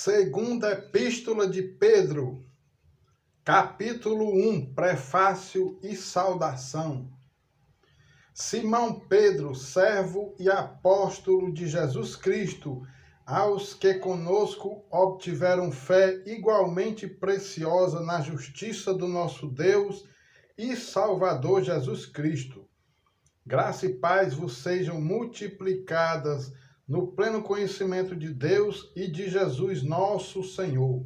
Segunda Epístola de Pedro, capítulo 1, prefácio e saudação. Simão Pedro, servo e apóstolo de Jesus Cristo, aos que conosco obtiveram fé igualmente preciosa na justiça do nosso Deus e Salvador Jesus Cristo. Graça e paz vos sejam multiplicadas no pleno conhecimento de Deus e de Jesus nosso Senhor.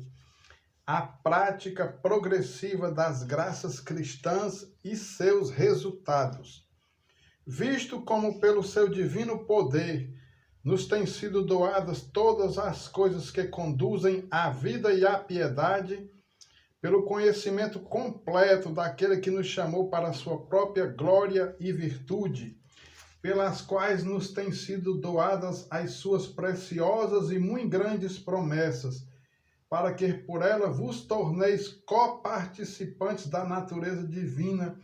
A prática progressiva das graças cristãs e seus resultados. Visto como pelo seu divino poder nos têm sido doadas todas as coisas que conduzem à vida e à piedade, pelo conhecimento completo daquele que nos chamou para a sua própria glória e virtude, pelas quais nos têm sido doadas as suas preciosas e muito grandes promessas, para que por ela vos torneis coparticipantes da natureza divina,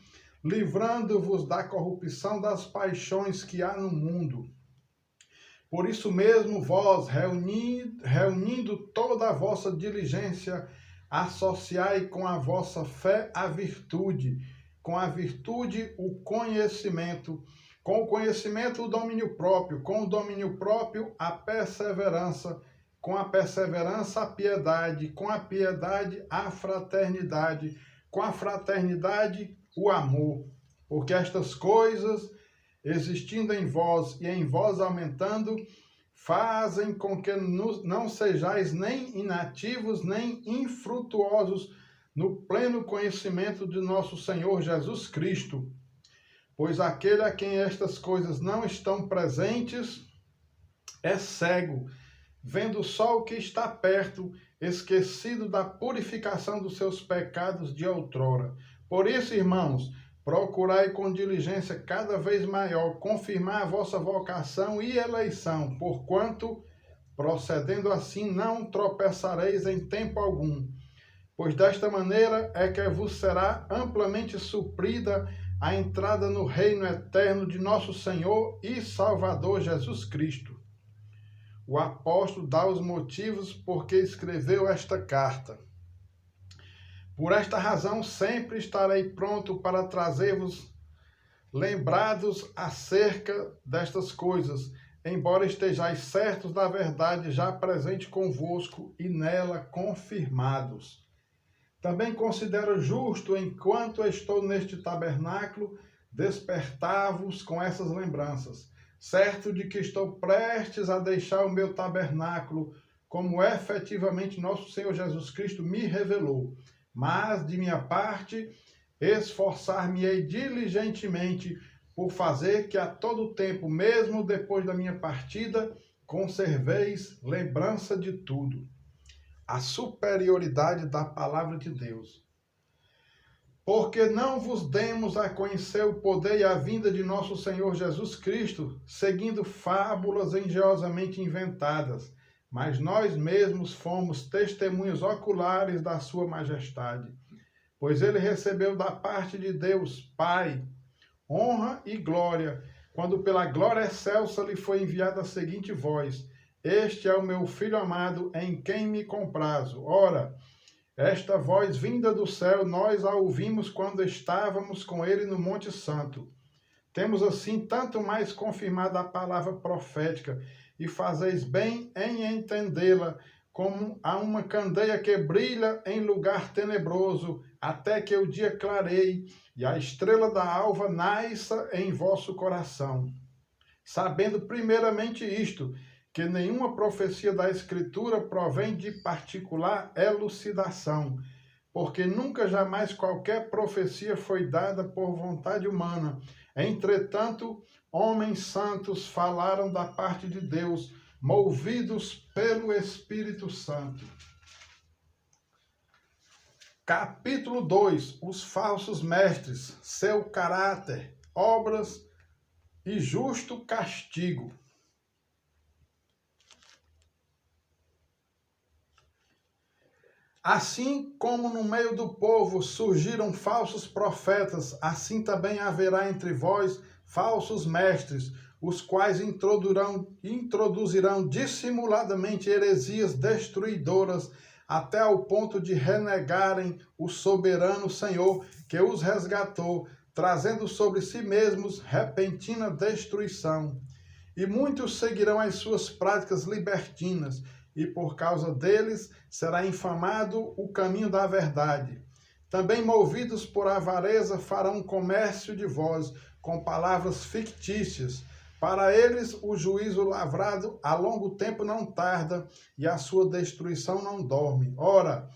livrando-vos da corrupção das paixões que há no mundo. Por isso mesmo vós, reunindo toda a vossa diligência, associai com a vossa fé a virtude, com a virtude o conhecimento, com o conhecimento o domínio próprio, com o domínio próprio a perseverança, com a perseverança a piedade, com a piedade a fraternidade, com a fraternidade o amor. Porque estas coisas, existindo em vós e em vós aumentando, fazem com que não sejais nem inativos, nem infrutuosos no pleno conhecimento de nosso Senhor Jesus Cristo. Pois aquele a quem estas coisas não estão presentes é cego, vendo só o que está perto, esquecido da purificação dos seus pecados de outrora. Por isso, irmãos, procurai com diligência cada vez maior confirmar a vossa vocação e eleição, porquanto, procedendo assim, não tropeçareis em tempo algum. Pois desta maneira é que vos será amplamente suprida a entrada no reino eterno de nosso Senhor e Salvador Jesus Cristo. O apóstolo dá os motivos por que escreveu esta carta. Por esta razão, sempre estarei pronto para trazer-vos lembrados acerca destas coisas, embora estejais certos da verdade já presente convosco e nela confirmados. Também considero justo, enquanto estou neste tabernáculo, despertar-vos com essas lembranças, certo de que estou prestes a deixar o meu tabernáculo, como efetivamente nosso Senhor Jesus Cristo me revelou. Mas, de minha parte, esforçar-me-ei diligentemente por fazer que a todo tempo, mesmo depois da minha partida, conserveis lembrança de tudo. A superioridade da palavra de Deus. Porque não vos demos a conhecer o poder e a vinda de nosso Senhor Jesus Cristo, seguindo fábulas engenhosamente inventadas, mas nós mesmos fomos testemunhas oculares da sua majestade. Pois ele recebeu da parte de Deus, Pai, honra e glória, quando pela glória excelsa lhe foi enviada a seguinte voz: Este é o meu Filho amado, em quem me comprazo. Ora, esta voz vinda do céu, nós a ouvimos quando estávamos com ele no Monte Santo. Temos assim tanto mais confirmada a palavra profética, e fazeis bem em entendê-la, como a uma candeia que brilha em lugar tenebroso, até que o dia clareie, e a estrela da alva nasça em vosso coração. Sabendo primeiramente isto, que nenhuma profecia da Escritura provém de particular elucidação, porque nunca jamais qualquer profecia foi dada por vontade humana. Entretanto, homens santos falaram da parte de Deus, movidos pelo Espírito Santo. Capítulo 2. Os falsos mestres, seu caráter, obras e justo castigo. Assim como no meio do povo surgiram falsos profetas, assim também haverá entre vós falsos mestres, os quais introduzirão dissimuladamente heresias destruidoras, até ao ponto de renegarem o soberano Senhor que os resgatou, trazendo sobre si mesmos repentina destruição. E muitos seguirão as suas práticas libertinas, e por causa deles será infamado o caminho da verdade. Também movidos por avareza farão comércio de vós, com palavras fictícias. Para eles o juízo lavrado a longo tempo não tarda, e a sua destruição não dorme. Ora,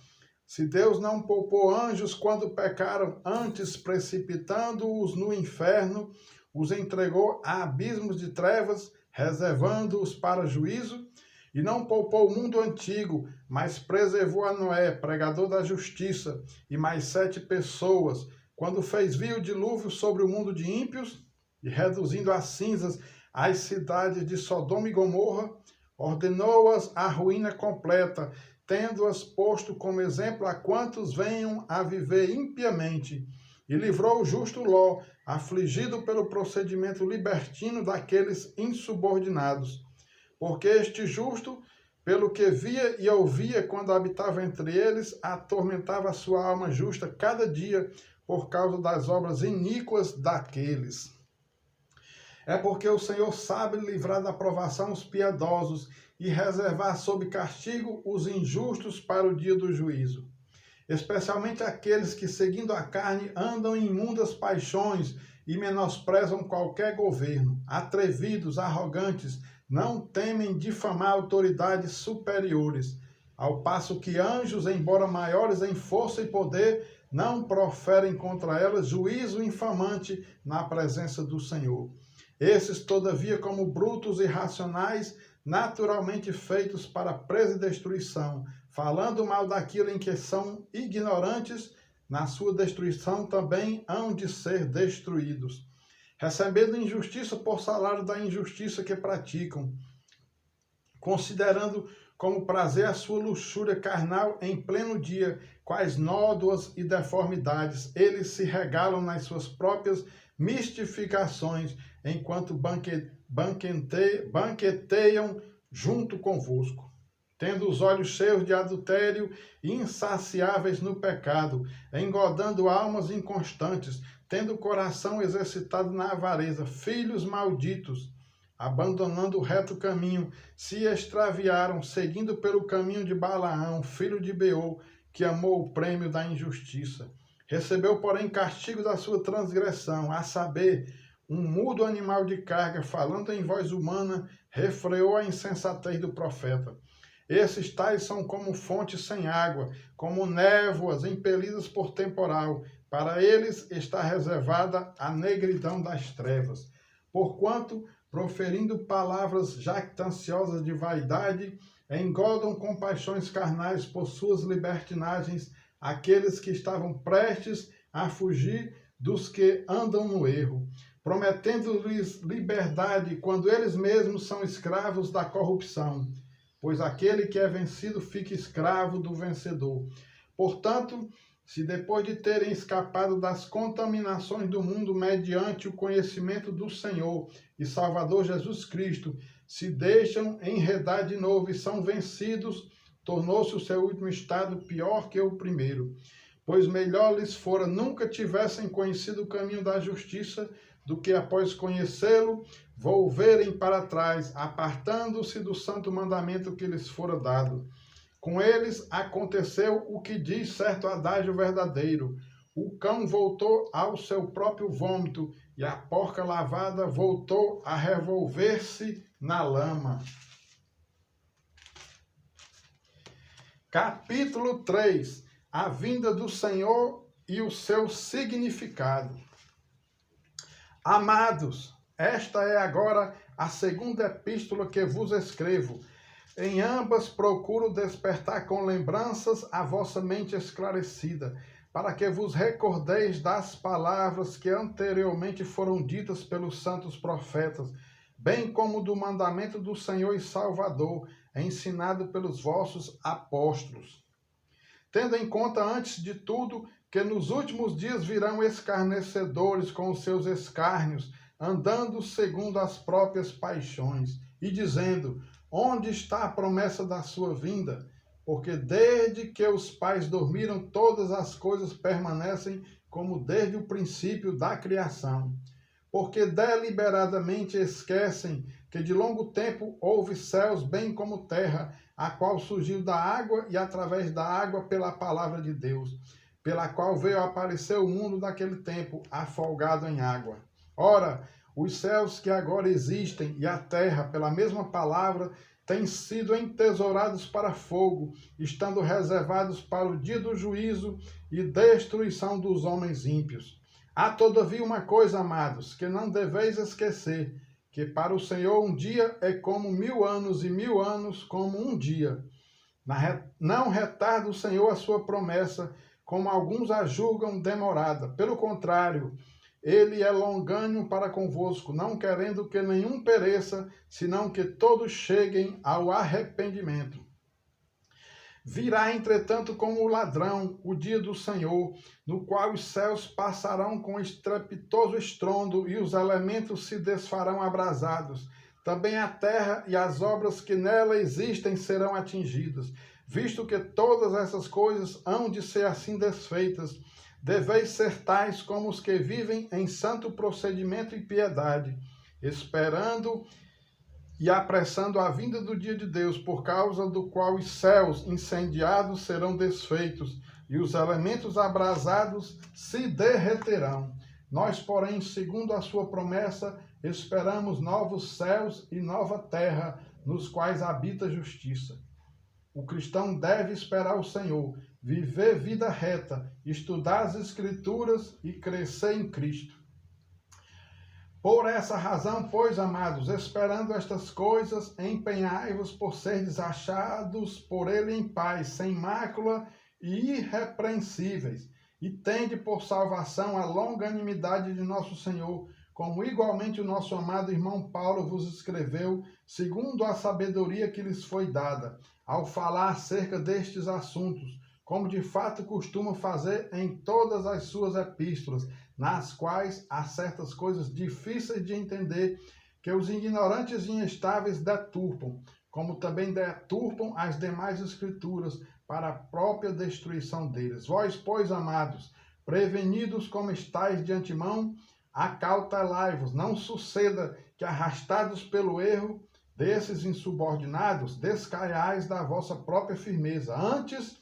se Deus não poupou anjos quando pecaram, antes precipitando-os no inferno, os entregou a abismos de trevas, reservando-os para juízo, e não poupou o mundo antigo, mas preservou a Noé, pregador da justiça, e mais 7 pessoas, quando fez vir o dilúvio sobre o mundo de ímpios, e reduzindo a cinzas as cidades de Sodoma e Gomorra, ordenou-as à ruína completa, tendo-as posto como exemplo a quantos venham a viver impiamente, e livrou o justo Ló, afligido pelo procedimento libertino daqueles insubordinados. Porque este justo, pelo que via e ouvia quando habitava entre eles, atormentava a sua alma justa cada dia por causa das obras iníquas daqueles. É porque o Senhor sabe livrar da provação os piedosos e reservar sob castigo os injustos para o dia do juízo. Especialmente aqueles que, seguindo a carne, andam em imundas paixões e menosprezam qualquer governo, atrevidos, arrogantes, não temem difamar autoridades superiores, ao passo que anjos, embora maiores em força e poder, não proferem contra elas juízo infamante na presença do Senhor. Esses, todavia, como brutos e irracionais, naturalmente feitos para presa e destruição, falando mal daquilo em que são ignorantes, na sua destruição também hão de ser destruídos, recebendo injustiça por salário da injustiça que praticam, considerando como prazer a sua luxúria carnal em pleno dia, quais nódoas e deformidades eles se regalam nas suas próprias mistificações, enquanto banqueteiam junto convosco, tendo os olhos cheios de adultério e insaciáveis no pecado, engodando almas inconstantes, tendo o coração exercitado na avareza, filhos malditos, abandonando o reto caminho, se extraviaram, seguindo pelo caminho de Balaão, filho de Beor, que amou o prêmio da injustiça. Recebeu, porém, castigo da sua transgressão, a saber, um mudo animal de carga, falando em voz humana, refreou a insensatez do profeta. Esses tais são como fontes sem água, como névoas impelidas por temporal. Para eles está reservada a negridão das trevas. Porquanto, proferindo palavras jactanciosas de vaidade, engodam com paixões carnais por suas libertinagens aqueles que estavam prestes a fugir dos que andam no erro, prometendo-lhes liberdade quando eles mesmos são escravos da corrupção, pois aquele que é vencido fica escravo do vencedor. Portanto, se depois de terem escapado das contaminações do mundo mediante o conhecimento do Senhor e Salvador Jesus Cristo, se deixam enredar de novo e são vencidos, tornou-se o seu último estado pior que o primeiro. Pois melhor lhes fora nunca tivessem conhecido o caminho da justiça, do que após conhecê-lo, volverem para trás, apartando-se do santo mandamento que lhes fora dado. Com eles aconteceu o que diz certo adágio verdadeiro: o cão voltou ao seu próprio vômito, e a porca lavada voltou a revolver-se na lama. Capítulo 3. A vinda do Senhor e o seu significado. Amados, esta é agora a segunda epístola que vos escrevo. Em ambas procuro despertar com lembranças a vossa mente esclarecida, para que vos recordeis das palavras que anteriormente foram ditas pelos santos profetas, bem como do mandamento do Senhor e Salvador, ensinado pelos vossos apóstolos. Tendo em conta, antes de tudo, que nos últimos dias virão escarnecedores com os seus escárnios, andando segundo as próprias paixões, e dizendo: onde está a promessa da sua vinda? Porque desde que os pais dormiram, todas as coisas permanecem como desde o princípio da criação. Porque deliberadamente esquecem que de longo tempo houve céus bem como terra, a qual surgiu da água e através da água pela palavra de Deus, pela qual veio a aparecer o mundo daquele tempo, afolgado em água. Ora, os céus que agora existem e a terra, pela mesma palavra, têm sido entesourados para fogo, estando reservados para o dia do juízo e destruição dos homens ímpios. Há todavia uma coisa, amados, que não deveis esquecer, que para o Senhor um dia é como 1000 anos e 1000 anos como um dia. Não retarda o Senhor a sua promessa, como alguns a julgam demorada. Pelo contrário, ele é longânimo para convosco, não querendo que nenhum pereça, senão que todos cheguem ao arrependimento. Virá, entretanto, como o ladrão o dia do Senhor, no qual os céus passarão com estrepitoso estrondo e os elementos se desfarão abrasados. Também a terra e as obras que nela existem serão atingidas. Visto que todas essas coisas hão de ser assim desfeitas, deveis ser tais como os que vivem em santo procedimento e piedade, esperando e apressando a vinda do dia de Deus, por causa do qual os céus incendiados serão desfeitos e os elementos abrasados se derreterão. Nós, porém, segundo a sua promessa, esperamos novos céus e nova terra, nos quais habita a justiça. O cristão deve esperar o Senhor, viver vida reta, estudar as Escrituras e crescer em Cristo. Por essa razão, pois, amados, esperando estas coisas, empenhai-vos por seres achados por ele em paz, sem mácula e irrepreensíveis, e tende por salvação a longanimidade de nosso Senhor, como igualmente o nosso amado irmão Paulo vos escreveu, segundo a sabedoria que lhes foi dada, ao falar acerca destes assuntos, como de fato costuma fazer em todas as suas epístolas, nas quais há certas coisas difíceis de entender, que os ignorantes e instáveis deturpam, como também deturpam as demais escrituras, para a própria destruição deles. Vós, pois, amados, prevenidos como estáis de antemão, acautelai-vos, não suceda que, arrastados pelo erro desses insubordinados, descaiais da vossa própria firmeza. Antes,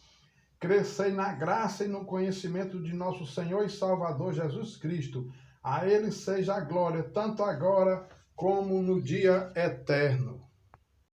crescei na graça e no conhecimento de nosso Senhor e Salvador Jesus Cristo. A ele seja a glória, tanto agora como no dia eterno.